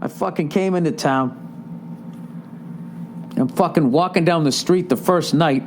I fucking came into town. I'm fucking walking down the street the first night.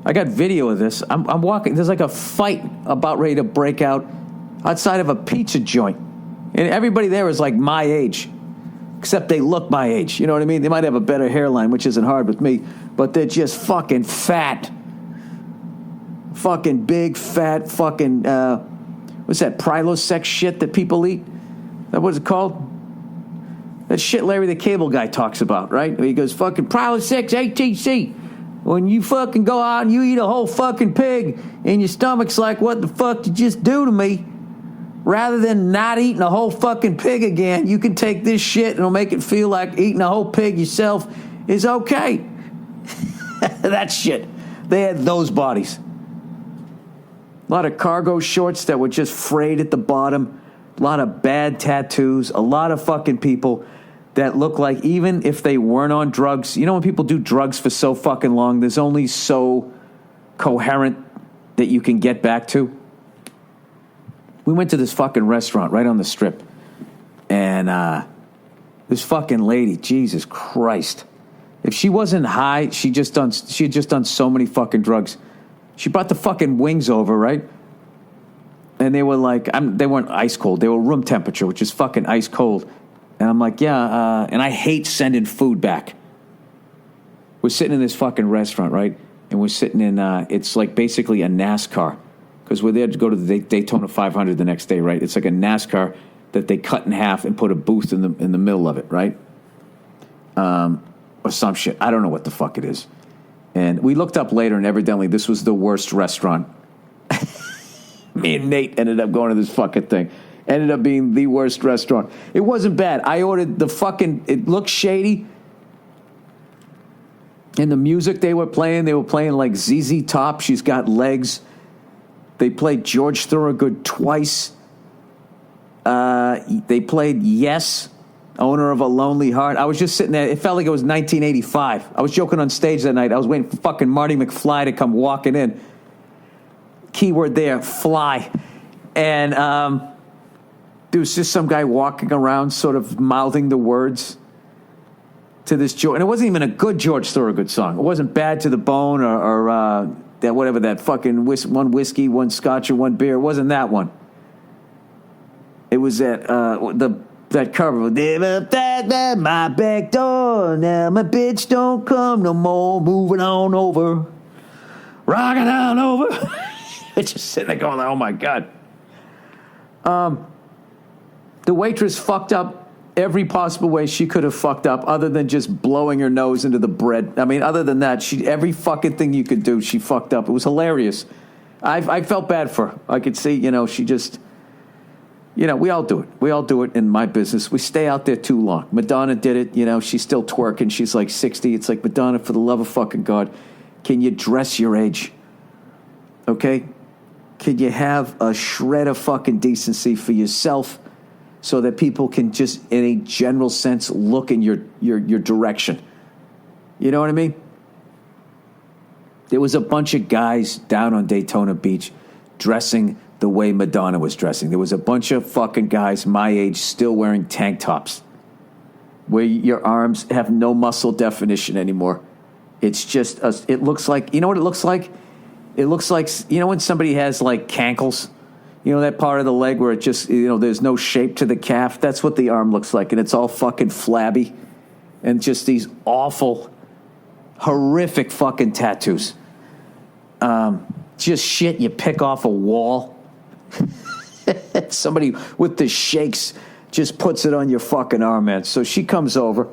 I got video of this. I'm walking. There's like a fight about ready to break out outside of a pizza joint. And everybody there is like my age. Except they look my age. You know what I mean? They might have a better hairline, which isn't hard with me. But they're just fucking fat. Fucking big, fat, fucking, what's that, Prilosec shit that people eat? Is that what it's called? That shit Larry the Cable Guy talks about, right? He goes, fucking Prilosec ATC. When you fucking go out and you eat a whole fucking pig and your stomach's like, what the fuck did you just do to me? Rather than not eating a whole fucking pig again, you can take this shit and it'll make it feel like eating a whole pig yourself is okay. That shit. They had those bodies. A lot of cargo shorts that were just frayed at the bottom. A lot of bad tattoos. A lot of fucking people that look like, even if they weren't on drugs, you know when people do drugs for so fucking long, there's only so coherent that you can get back to. We went to this fucking restaurant right on the strip. And this fucking lady, Jesus Christ. If she wasn't high, she had just done so many fucking drugs. She brought the fucking wings over, right? And they were like, they weren't ice cold. They were room temperature, which is fucking ice cold. And I'm like, yeah, and I hate sending food back. We're sitting in this fucking restaurant, right? And we're sitting in, it's like basically a NASCAR. Because we're there to go to the Daytona 500 the next day, right? It's like a NASCAR that they cut in half and put a booth in the middle of it, right? Or some shit. I don't know what the fuck it is. And we looked up later, and evidently this was the worst restaurant. Me and Nate ended up going to this fucking thing. Ended up being the worst restaurant. It wasn't bad. I ordered the fucking, it looked shady. And the music they were playing like ZZ Top, She's Got Legs. They played George Thorogood twice. They played Yes, Owner of a Lonely Heart. I was just sitting there. It felt like it was 1985. I was joking on stage that night. I was waiting for fucking Marty McFly to come walking in. Keyword there, fly. And there was just some guy walking around sort of mouthing the words to this George. And it wasn't even a good George Thorogood song. It wasn't Bad to the Bone or that whatever that fucking one whiskey, one scotch, or one beer. It wasn't that one. It was that that cover. That my back door. Now my bitch don't come no more. Moving on over, rocking on over. It's just sitting there going, oh my god. The waitress fucked up every possible way she could have fucked up, other than just blowing her nose into the bread. I mean, other than that, every fucking thing you could do, she fucked up. It was hilarious. I felt bad for her. I could see, she just, we all do it. We all do it in my business. We stay out there too long. Madonna did it. She's still twerking. She's like 60. It's like, Madonna, for the love of fucking God, can you dress your age? Okay? Can you have a shred of fucking decency for yourself? So that people can just, in a general sense, look in your direction. You know what I mean? There was a bunch of guys down on Daytona Beach dressing the way Madonna was dressing. There was a bunch of fucking guys my age still wearing tank tops, where your arms have no muscle definition anymore. It's just, it looks like, you know what it looks like? It looks like, when somebody has like cankles? That part of the leg where it just, there's no shape to the calf. That's what the arm looks like. And it's all fucking flabby. And just these awful, horrific fucking tattoos. Just shit you pick off a wall. Somebody with the shakes just puts it on your fucking arm, man. So she comes over.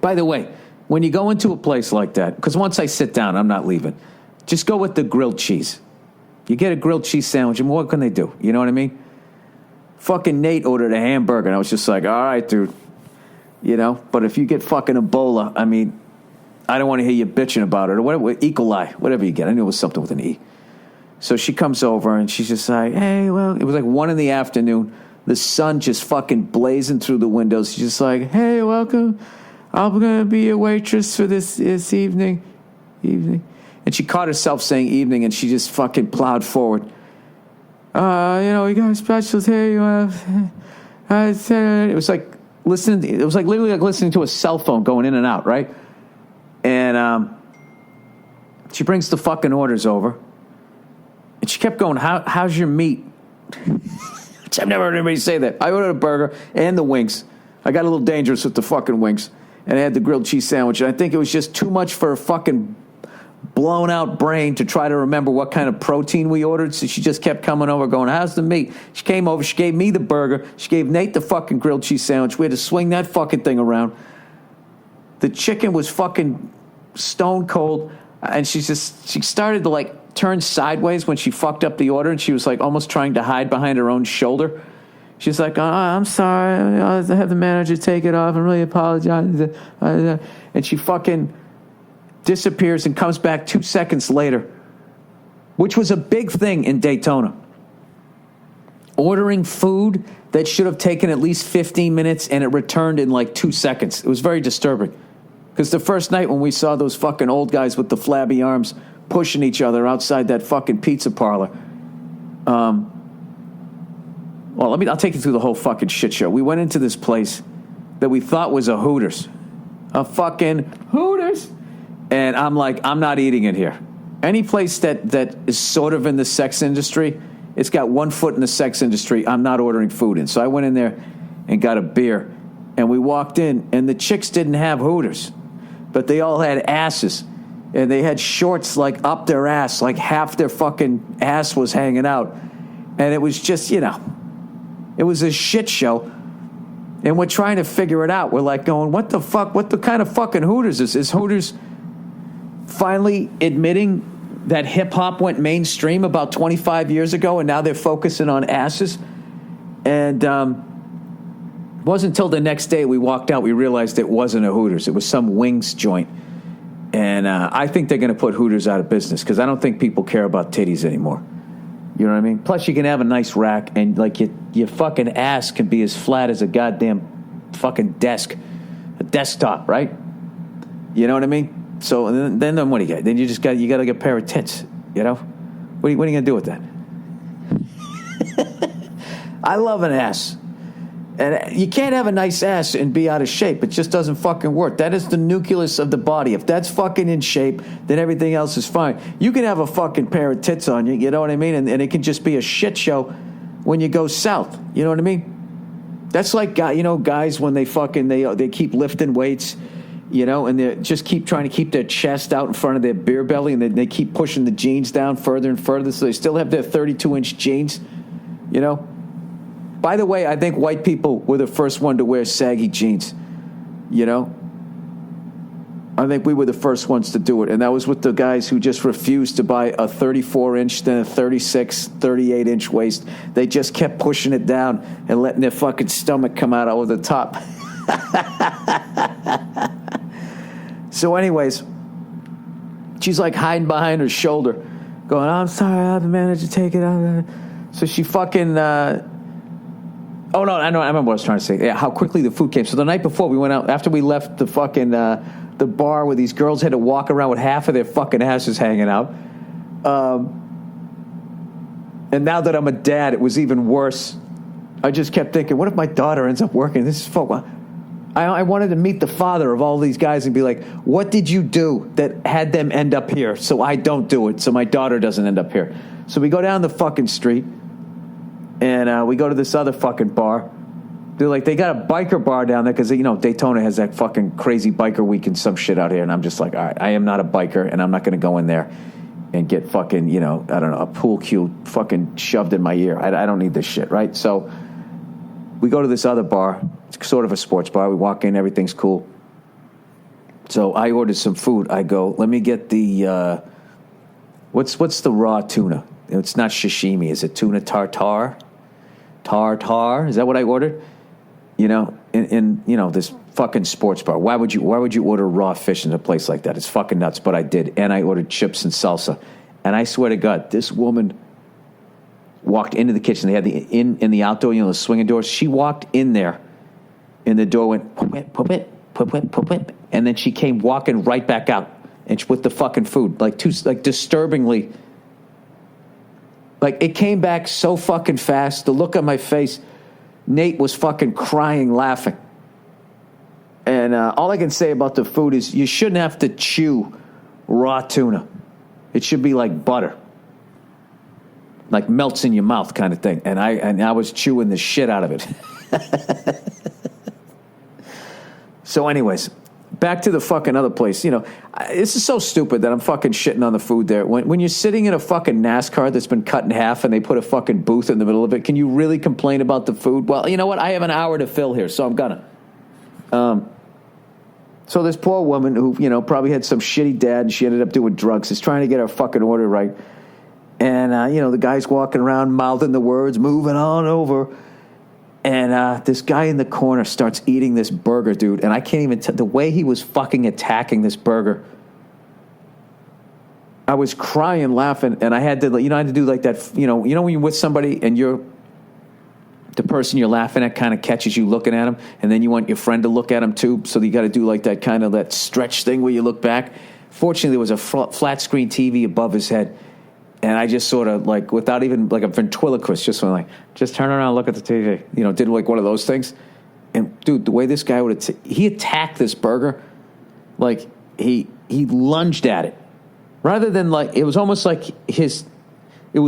By the way, when you go into a place like that, because once I sit down, I'm not leaving. Just go with the grilled cheese. You get a grilled cheese sandwich, and what can they do? You know what I mean? Fucking Nate ordered a hamburger, and I was just like, all right, dude. But if you get fucking Ebola, I mean, I don't want to hear you bitching about it. Or whatever, E. coli, whatever you get. I knew it was something with an E. So she comes over, and she's just like, hey, well, it was like 1 PM. The sun just fucking blazing through the windows. She's just like, hey, welcome. I'm going to be a waitress for this evening. And she caught herself saying evening, and she just fucking plowed forward. We got specials here. It was like listening. It was like literally like listening to a cell phone going in and out, right? And she brings the fucking orders over, and she kept going, how's your meat? Which I've never heard anybody say that. I ordered a burger and the wings. I got a little dangerous with the fucking wings. And I had the grilled cheese sandwich. And I think it was just too much for a fucking blown out brain to try to remember what kind of protein we ordered. So she just kept coming over going, how's the meat? She came over. She gave me the burger. She gave Nate the fucking grilled cheese sandwich. We had to swing that fucking thing around. The chicken was fucking stone cold. And she started to like turn sideways when she fucked up the order. And she was like almost trying to hide behind her own shoulder. She's like, I'm sorry. I'll have the manager take it off. I really apologize. And she fucking disappears and comes back 2 seconds later, which was a big thing in Daytona. Ordering food that should have taken at least 15 minutes and it returned in like 2 seconds. It was very disturbing. Because the first night when we saw those fucking old guys with the flabby arms pushing each other outside that fucking pizza parlor, well, I'll take you through the whole fucking shit show. We went into this place that we thought was a Hooters. A fucking Hooters. And I'm like, I'm not eating it here. Any place that is sort of in the sex industry, it's got 1 foot in the sex industry, I'm not ordering food in. So I went in there and got a beer. And we walked in, and the chicks didn't have Hooters. But they all had asses. And they had shorts like up their ass, like half their fucking ass was hanging out. And it was just, it was a shit show, and we're trying to figure it out. We're like going, what the fuck? What the kind of fucking Hooters is? Is Hooters finally admitting that hip-hop went mainstream about 25 years ago, and now they're focusing on asses? And it wasn't until the next day we walked out, we realized it wasn't a Hooters. It was some wings joint. And I think they're going to put Hooters out of business because I don't think people care about titties anymore. You know what I mean? Plus, you can have a nice rack, and like your fucking ass can be as flat as a goddamn fucking desk, a desktop, right? You know what I mean? So then what do you get? Then you got to get a pair of tits. You know? What are you gonna do with that? I love an ass, and you can't have a nice ass and be out of shape. It just doesn't fucking work. That is the nucleus of the body. If that's fucking in shape, then everything else is fine. You can have a fucking pair of tits on you, you know what I mean? And it can just be a shit show when you go south. You know what I mean? That's like, guys when they keep lifting weights, and they just keep trying to keep their chest out in front of their beer belly, and they keep pushing the jeans down further and further, so they still have their 32-inch jeans, By the way, I think white people were the first one to wear saggy jeans, I think we were the first ones to do it, and that was with the guys who just refused to buy a 34-inch, then a 36, 38-inch waist. They just kept pushing it down and letting their fucking stomach come out over the top. So anyways, she's like hiding behind her shoulder, going, I'm sorry, I haven't managed to take it out. So she fucking... Oh, no, I remember what I was trying to say. Yeah, how quickly the food came. So the night before, we went out, after we left the fucking, the bar where these girls had to walk around with half of their fucking asses hanging out. And now that I'm a dad, it was even worse. I just kept thinking, what if my daughter ends up working? This is fuck. I wanted to meet the father of all these guys and be like, what did you do that had them end up here so I don't do it, so my daughter doesn't end up here? So we go down the fucking street. And we go to this other fucking bar. They're like, they got a biker bar down there because, Daytona has that fucking crazy biker week and some shit out here. And I'm just like, all right, I am not a biker, and I'm not going to go in there and get fucking, I don't know, a pool cue fucking shoved in my ear. I don't need this shit, right? So we go to this other bar. It's sort of a sports bar. We walk in, everything's cool. So I ordered some food. I go, let me get the, what's the raw tuna? It's not sashimi. Is it tuna tartare? Tartar? Is that what I ordered? In this fucking sports bar. Why would you order raw fish in a place like that? It's fucking nuts, but I did. And I ordered chips and salsa. And I swear to God, this woman walked into the kitchen. They had the in the outdoor, the swinging doors. She walked in there, and the door went pop it, and then she came walking right back out, and with the fucking food, like disturbingly. Like, it came back so fucking fast. The look on my face, Nate was fucking crying, laughing. And all I can say about the food is you shouldn't have to chew raw tuna. It should be like butter. Like melts in your mouth kind of thing. And I was chewing the shit out of it. So anyways, back to the fucking other place. You know, this is so stupid that I'm fucking shitting on the food there. When you're sitting in a fucking NASCAR that's been cut in half and they put a fucking booth in the middle of it, can you really complain about the food? Well, you know what? I have an hour to fill here, so I'm gonna. So this poor woman who, you know, probably had some shitty dad and she ended up doing drugs is trying to get her fucking order right. And, you know, the guy's walking around mouthing the words, moving on over. And this guy in the corner starts eating this burger, dude. And I can't even the way he was fucking attacking this burger. I was crying, laughing, and I had to, you know, I had to do like that, you know when you're with somebody and the person you're laughing at kind of catches you looking at him, and then you want your friend to look at him too, so you got to do like that kind of that stretch thing where you look back. Fortunately, there was a flat screen TV above his head, and I just sort of like, without even like a ventriloquist, just went like, just turn around, look at the TV, you know, did like one of those things. And dude, the way this guy he attacked this burger, like he lunged at it, rather than like, it was almost like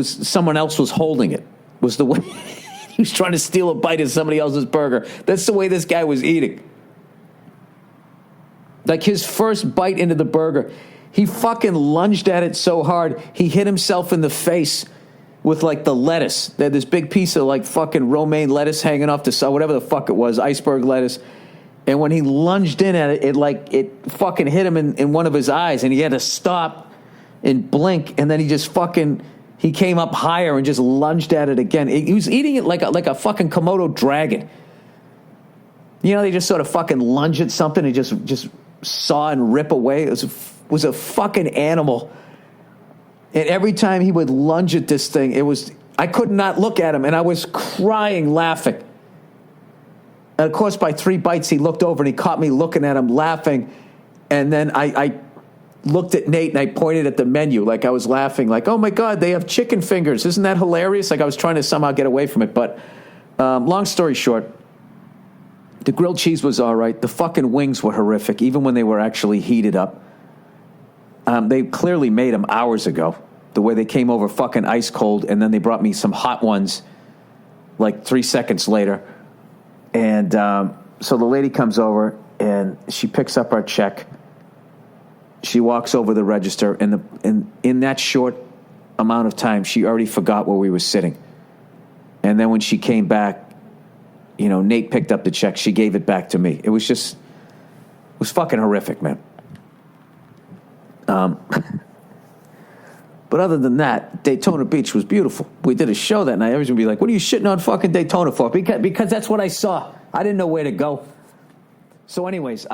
someone else was holding it, was the way. He was trying to steal a bite of somebody else's burger. That's the way this guy was eating. Like his first bite into the burger, he fucking lunged at it so hard, he hit himself in the face with like the lettuce. They had this big piece of like fucking romaine lettuce hanging off the side, whatever the fuck it was, iceberg lettuce. And when he lunged in at it, it fucking hit him in one of his eyes, and he had to stop and blink, and then he came up higher and just lunged at it again. He was eating it like a fucking Komodo dragon. You know, they just sort of fucking lunge at something and just saw and rip away. It was a fucking animal. And every time he would lunge at this thing, I could not look at him, and I was crying, laughing. And of course, by 3 bites, he looked over and he caught me looking at him, laughing. And then I looked at Nate and I pointed at the menu like I was laughing, like, oh my God, they have chicken fingers. Isn't that hilarious? Like I was trying to somehow get away from it. But long story short, the grilled cheese was all right. The fucking wings were horrific, even when they were actually heated up. They clearly made them hours ago, the way they came over fucking ice cold, and then they brought me some hot ones like 3 seconds later. And so the lady comes over and she picks up our check. She walks over the register, and in that short amount of time, she already forgot where we were sitting. And then when she came back, you know, Nate picked up the check. She gave it back to me. It was fucking horrific, man. But other than that, Daytona Beach was beautiful. We did a show that night. Everyone's going to be like, what are you shitting on fucking Daytona for? Because that's what I saw. I didn't know where to go. So anyways,